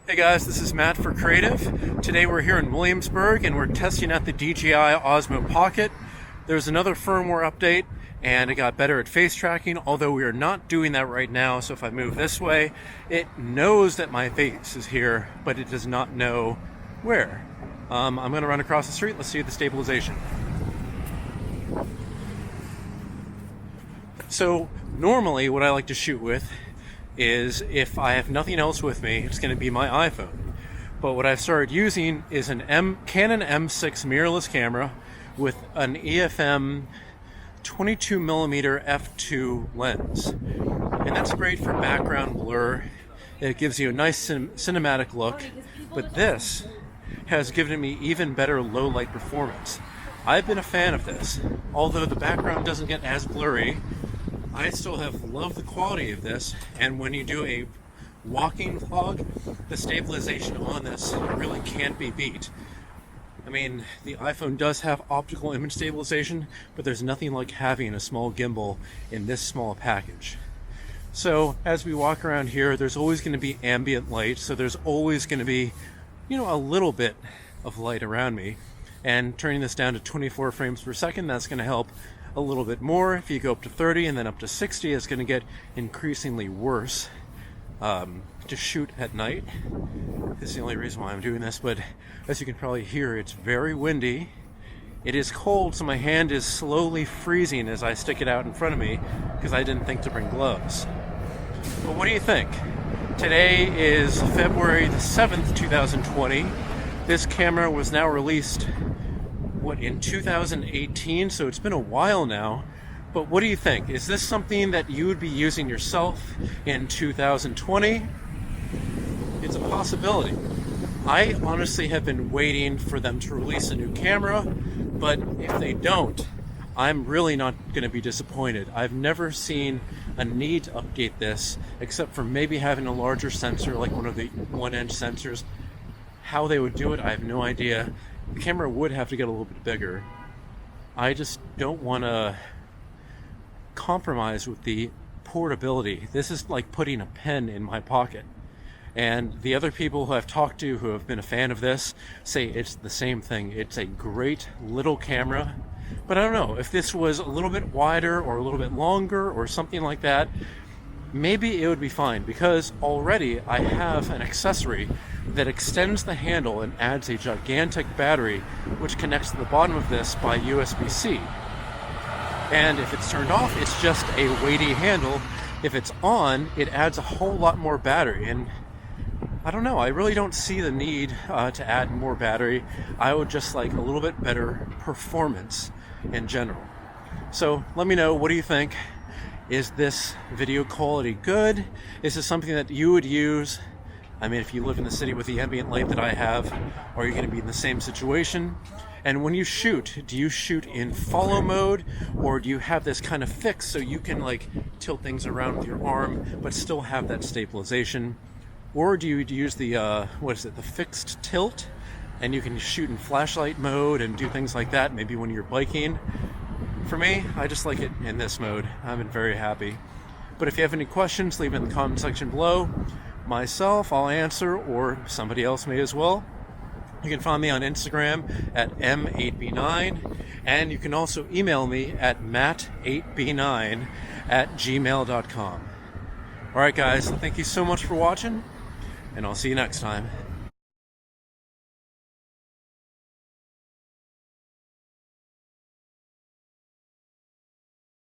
Hey guys, this is Matt for Creative. Today we're here in Williamsburg and we're testing out the DJI OSMO Pocket. There's another firmware update and it got better at face tracking, although we are not doing that right now. So if I move this way, it knows that my face is here, but it does not know where. I'm going to run across the street. Let's see the stabilization. So normally what I like to shoot with is if I have nothing else with me, it's going to be my iPhone. But what I've started using is an Canon M6 mirrorless camera with an EFM 22mm f2 lens. And that's great for background blur. It gives you a nice cinematic look. But this has given me even better low light performance. I've been a fan of this. Although the background doesn't get as blurry, I still have loved the quality of this, and when you do a walking vlog, the stabilization on this really can't be beat. I mean, the iPhone does have optical image stabilization, but there's nothing like having a small gimbal in this small package. So as we walk around here, there's always going to be ambient light, so there's always going to be, a little bit of light around me. And turning this down to 24 frames per second, that's going to help a little bit more. If you go up to 30 and then up to 60, it's going to get increasingly worse to shoot at night. This is the only reason why I'm doing this, but as you can probably hear, it's very windy. It is cold, so my hand is slowly freezing as I stick it out in front of me because I didn't think to bring gloves. But what do you think? Today is February the 7th, 2020. This camera was now released in 2018, so it's been a while now. But what do you think? Is this something that you would be using yourself in 2020? It's a possibility. I honestly have been waiting for them to release a new camera, but if they don't, I'm really not going to be disappointed. I've never seen a need to update this, except for maybe having a larger sensor, like one of the 1-inch sensors. How they would do it, I have no idea. The camera would have to get a little bit bigger. I just don't want to compromise with the portability. This is like putting a pen in my pocket. And the other people who I've talked to who have been a fan of this say it's the same thing. It's a great little camera. But I don't know, if this was a little bit wider or a little bit longer or something like that, maybe it would be fine, because already I have an accessory that extends the handle and adds a gigantic battery which connects to the bottom of this by USB-C. And if it's turned off, it's just a weighty handle. If it's on, it adds a whole lot more battery. And I don't know, I really don't see the need to add more battery. I would just like a little bit better performance in general. So let me know, what do you think? Is this video quality good? Is this something that you would use? I mean, if you live in the city with the ambient light that I have, are you going to be in the same situation? And when you shoot, do you shoot in follow mode, or do you have this kind of fix so you can like tilt things around with your arm but still have that stabilization? Or do you use the the fixed tilt, and you can shoot in flashlight mode and do things like that, maybe when you're biking? For me, I just like it in this mode. I've been very happy. But if you have any questions, leave them in the comment section below. Myself, I'll answer, or somebody else may as well. You can find me on Instagram at m8b9, and you can also email me at matt8b9@gmail.com. Alright guys, thank you so much for watching, and I'll see you next time.